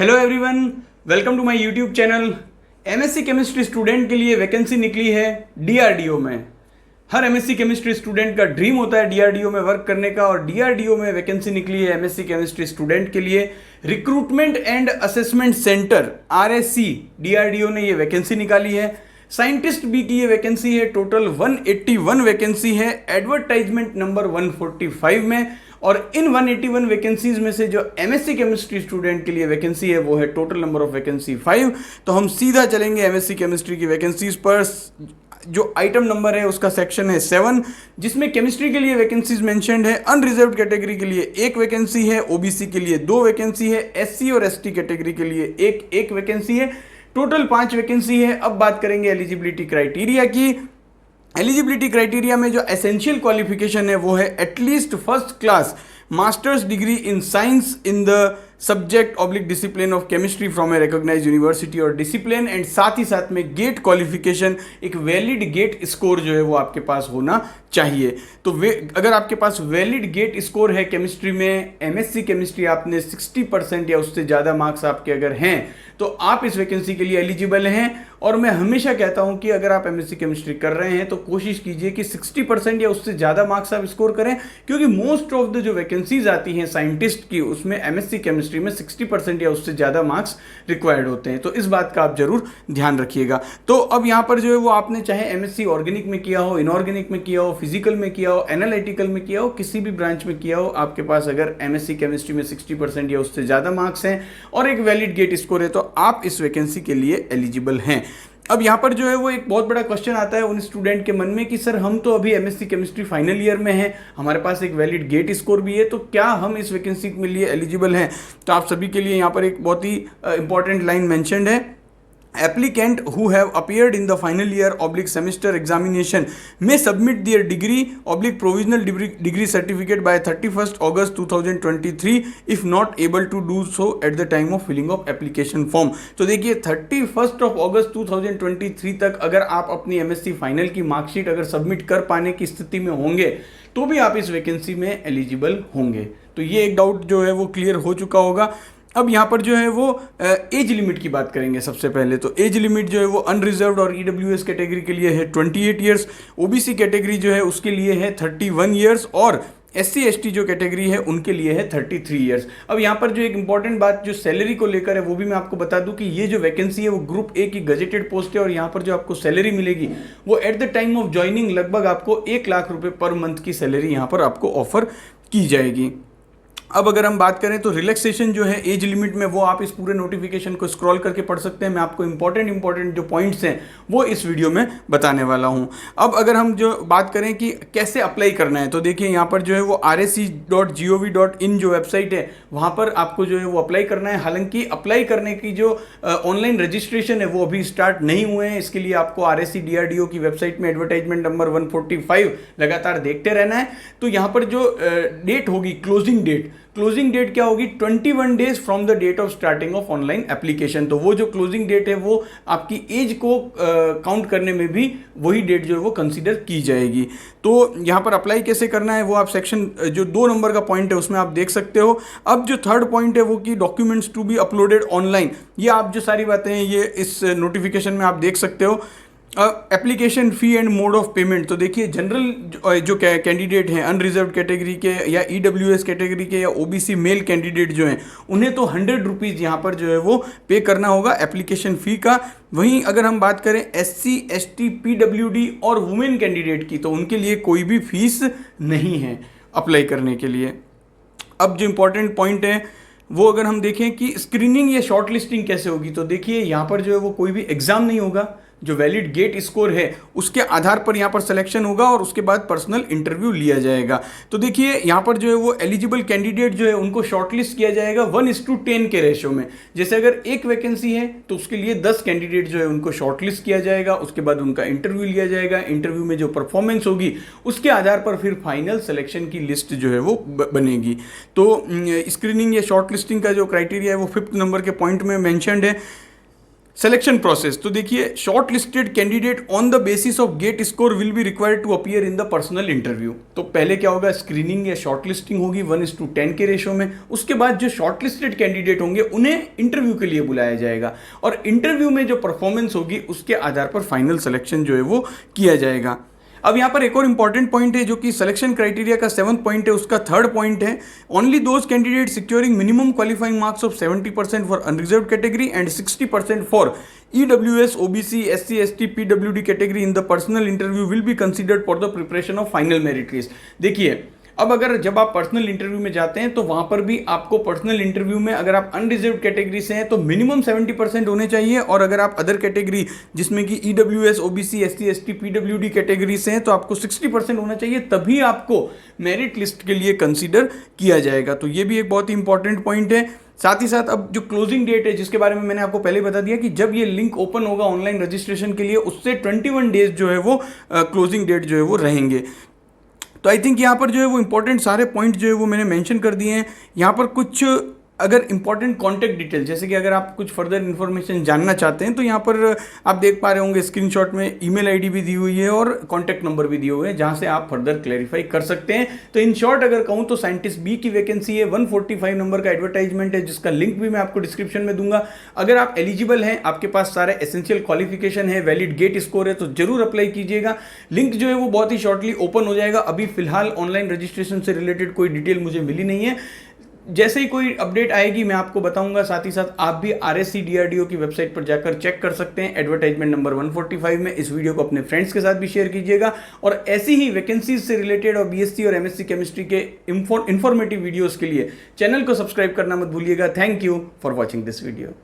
Hello everyone, welcome to my YouTube channel. MSc chemistry student के लिए vacancy निकली है डीआरडीओ में। हर एमएससी केमिस्ट्री स्टूडेंट का ड्रीम होता है डीआरडीओ में वर्क करने का, और डीआरडीओ में वैकेंसी निकली है एमएससी केमिस्ट्री स्टूडेंट के लिए। Recruitment and assessment centre RSC DRDO ने ये वैकेंसी निकाली है। साइंटिस्ट बी की ये वैकेंसी है। टोटल 181 वैकेंसी है एडवर्टाइजमेंट नंबर 145 में। और इन 181 वैकेंसीज में से जो एमएससी केमिस्ट्री स्टूडेंट के लिए वैकेंसी है वो है टोटल नंबर ऑफ वैकेंसी 5। तो हम सीधा चलेंगे एमएससी केमिस्ट्री की वैकेंसीज पर। जो आइटम नंबर है उसका सेक्शन है 7, जिसमें केमिस्ट्री के लिए वैकेंसीज मेंशन्ड है। अनरिजर्व्ड कैटेगरी के लिए 1 वैकेंसी है, ओबीसी के लिए 2 वैकेंसी है, एससी और एसटी कैटेगरी के लिए एक वैकेंसी है। टोटल 5 वैकेंसी है। अब बात करेंगे एलिजिबिलिटी क्राइटेरिया की। एलिजिबिलिटी क्राइटेरिया में जो एसेंशियल क्वालिफिकेशन है वो है at least first class masters degree in science in the subject oblique discipline of chemistry from a recognised university और डिसिप्लिन, एंड साथ ही साथ में गेट क्वालिफिकेशन, एक वैलिड गेट स्कोर जो है वो आपके पास होना चाहिए। तो अगर आपके पास वैलिड गेट स्कोर है केमिस्ट्री में, एमएससी केमिस्ट्री आपने 60% या उससे ज़्यादा मार्क्स आपके अगर हैं तो आप इस वैकेंसी के लिए एलिजिबल हैं। और मैं हमेशा कहता हूं कि अगर आप एमएससी केमिस्ट्री कर रहे हैं तो कोशिश कीजिए कि 60% या उससे ज़्यादा मार्क्स आप स्कोर करें, क्योंकि मोस्ट ऑफ द जो वैकेंसीज आती हैं साइंटिस्ट की उसमें एमएससी केमिस्ट्री में 60% या उससे ज़्यादा मार्क्स रिक्वायर्ड होते हैं। तो इस बात का आप जरूर ध्यान रखिएगा। तो अब यहाँ पर जो है वो आपने चाहे एमएससी ऑर्गेनिक में किया हो, इनऑर्गेनिक में किया हो, फिजिकल में किया हो, एनालिटिकल में किया हो, किसी भी ब्रांच में किया हो, आपके पास अगर एमएससी केमिस्ट्री में 60% या उससे ज़्यादा मार्क्स हैं और एक वैलिड गेट स्कोर है तो आप इस वैकेंसी के लिए एलिजिबल हैं। अब यहाँ पर जो है वो एक बहुत बड़ा क्वेश्चन आता है उन स्टूडेंट के मन में कि सर हम तो अभी एमएससी केमिस्ट्री फाइनल ईयर में हैं, हमारे पास एक वैलिड गेट स्कोर भी है, तो क्या हम इस वैकेंसी के लिए एलिजिबल हैं? तो आप सभी के लिए यहाँ पर एक बहुत ही इंपॉर्टेंट लाइन मेंशन्ड है। Applicant who have appeared in the final year oblique semester examination may submit their degree/provisional degree certificate by 31st August 2023 if not able to do so at the time of filling of application form। तो देखिए 31st of August 2023 तक अगर आप अपनी MSc final की marksheet अगर submit कर पाने की स्थिति में होंगे तो भी आप इस वैकेंसी में एलिजिबल होंगे। तो ये एक डाउट जो है वो क्लियर हो चुका होगा। अब यहाँ पर जो है वो एज लिमिट की बात करेंगे। सबसे पहले तो एज लिमिट जो है वो अनरिजर्व्ड और ईडब्ल्यूएस कैटेगरी के लिए है 28 ईयर्स, ओबीसी कैटेगरी जो है उसके लिए है 31 ईयर्स, और एससी एसटी जो कैटेगरी है उनके लिए है 33 ईयर्स। अब यहाँ पर जो एक इंपॉर्टेंट बात जो सैलरी को लेकर है वो भी मैं आपको बता दूं कि ये जो वैकेंसी है वो ग्रुप ए की गजेटेड पोस्ट है, और यहाँ पर जो आपको सैलरी मिलेगी वो at the time of joining लगभग आपको 1 लाख रुपये पर मंथ की सैलरी यहाँ पर आपको ऑफर की जाएगी। अब अगर हम बात करें तो रिलैक्सेशन जो है एज लिमिट में वो आप इस पूरे नोटिफिकेशन को स्क्रॉल करके पढ़ सकते हैं। मैं आपको इंपॉर्टेंट जो पॉइंट्स हैं वो इस वीडियो में बताने वाला हूं। अब अगर हम जो बात करें कि कैसे अप्लाई करना है तो देखिए यहाँ पर जो है वो rse.gov.in जो वेबसाइट है वहाँ पर आपको जो है वो अप्लाई करना है। हालांकि अप्लाई करने की जो ऑनलाइन रजिस्ट्रेशन है वो अभी स्टार्ट नहीं हुए हैं, इसके लिए आपको RSE DRDO की वेबसाइट में एडवर्टाइजमेंट नंबर 145 लगातार देखते रहना है। तो यहाँ पर जो डेट होगी क्लोजिंग डेट क्या होगी? 21 days from the date of starting of online application. तो वो जो क्लोजिंग डेट है वो आपकी एज को काउंट करने में भी वही डेट जो है वो कंसीडर की जाएगी। तो यहाँ पर अप्लाई कैसे करना है वो आप सेक्शन जो 2 नंबर का पॉइंट है उसमें आप देख सकते हो। अब जो 3rd पॉइंट है वो कि documents to be uploaded online, ये आप जो सारी बातें हैं ये इस नोटिफिकेशन में आप देख सकते हो। Application fee and mode of payment, तो देखिए जनरल जो कैंडिडेट हैं अनरिजर्व कैटेगरी के या ईडब्ल्यूएस कैटेगरी के या ओबीसी मेल कैंडिडेट जो हैं उन्हें तो 100 रुपीज़ यहाँ पर जो है वो पे करना होगा एप्लीकेशन फ़ी का। वहीं अगर हम बात करें एससी एसटी पीडब्ल्यूडी और वुमेन कैंडिडेट की तो उनके लिए कोई भी फीस नहीं है अप्लाई करने के लिए। अब जो इम्पोर्टेंट पॉइंट है वो अगर हम देखें कि स्क्रीनिंग या शॉर्ट लिस्टिंग कैसे होगी, तो देखिए यहाँ पर जो है वो कोई भी एग्ज़ाम नहीं होगा। जो वैलिड गेट स्कोर है उसके आधार पर यहाँ पर सिलेक्शन होगा और उसके बाद पर्सनल इंटरव्यू लिया जाएगा। तो देखिए यहाँ पर जो है वो एलिजिबल कैंडिडेट जो है उनको शॉर्टलिस्ट किया जाएगा 1:10 के रेशो में। जैसे अगर 1 वैकेंसी है तो उसके लिए 10 कैंडिडेट जो है उनको शॉर्टलिस्ट किया जाएगा, उसके बाद उनका इंटरव्यू लिया जाएगा। इंटरव्यू में जो परफॉर्मेंस होगी उसके आधार पर फिर फाइनल सिलेक्शन की लिस्ट जो है वो बनेगी। तो स्क्रीनिंग या शॉर्ट लिस्टिंग का जो क्राइटेरिया है वो 5th नंबर के पॉइंट में मैंशनड है। सिलेक्शन प्रोसेस, तो देखिए shortlisted candidate on the basis of GATE score will be required to appear in the personal interview. तो पहले क्या होगा, स्क्रीनिंग या शॉर्ट लिस्टिंग होगी 1:10 के रेशो में। उसके बाद जो शॉर्ट लिस्टेड कैंडिडेट होंगे उन्हें इंटरव्यू के लिए बुलाया जाएगा और इंटरव्यू में जो परफॉर्मेंस होगी उसके आधार पर फाइनल सिलेक्शन जो है वो किया जाएगा। अब यहाँ पर एक और इंपॉर्टेंट पॉइंट है जो कि सिलेक्शन क्राइटेरिया का 7th पॉइंट है, उसका 3rd पॉइंट है, only those candidate securing minimum qualifying marks of 70% for unreserved category and 60% for EWS, OBC, SC, ST, PWD category in the personal interview will be considered for the preparation of final merit list. देखिए अब अगर जब आप personal interview में जाते हैं तो वहां पर भी आपको पर्सनल इंटरव्यू में अगर आप अनरिजर्व कैटेगरी से हैं तो मिनिमम 70% होने चाहिए, और अगर आप अदर कैटेगरी जिसमें कि EWS, OBC, SC, ST, PWD category से हैं तो आपको 60% होना चाहिए, तभी आपको मेरिट लिस्ट के लिए कंसीडर किया जाएगा। तो ये भी एक बहुत ही इंपॉर्टेंट पॉइंट है। साथ ही साथ अब जो क्लोजिंग डेट है जिसके बारे में मैंने आपको पहले बता दिया कि जब ये लिंक ओपन होगा ऑनलाइन रजिस्ट्रेशन के लिए उससे 21 डेज जो है वो क्लोजिंग डेट जो है वो रहेंगे। तो आई थिंक यहाँ पर जो है वो इंपॉर्टेंट सारे पॉइंट जो है वो मैंने मेंशन कर दिए हैं। यहाँ पर कुछ अगर इंपॉर्टेंट कॉन्टैक्ट डिटेल, जैसे कि अगर आप कुछ फर्दर इन्फॉर्मेशन जानना चाहते हैं तो यहाँ पर आप देख पा रहे होंगे स्क्रीनशॉट में ईमेल आईडी भी दी हुई है और कॉन्टैक्ट नंबर भी दिए हुए हैं जहाँ से आप फर्दर क्लैरिफाई कर सकते हैं। तो इन शॉर्ट अगर कहूँ तो साइंटिस्ट बी की वैकेंसी है, 145 नंबर का एडवर्टाइजमेंट है जिसका लिंक भी मैं आपको डिस्क्रिप्शन में दूंगा। अगर आप एलिजिबल हैं, आपके पास सारे एसेंशियल क्वालिफिकेशन है, वैलिड गेट स्कोर है, तो जरूर अप्लाई कीजिएगा। लिंक जो है वो बहुत ही शॉर्टली ओपन हो जाएगा। अभी फिलहाल ऑनलाइन रजिस्ट्रेशन से रिलेटेड कोई डिटेल मुझे मिली नहीं है, जैसे ही कोई अपडेट आएगी मैं आपको बताऊंगा। साथ ही साथ आप भी RSC DRDO की वेबसाइट पर जाकर चेक कर सकते हैं एडवर्टाइजमेंट नंबर 145 में। इस वीडियो को अपने फ्रेंड्स के साथ भी शेयर कीजिएगा और ऐसी ही वैकेंसीज से रिलेटेड और BSc और MSc केमिस्ट्री के इंफॉर्मेटिव वीडियोस के लिए चैनल को सब्सक्राइब करना मत भूलिएगा। Thank you for watching this video.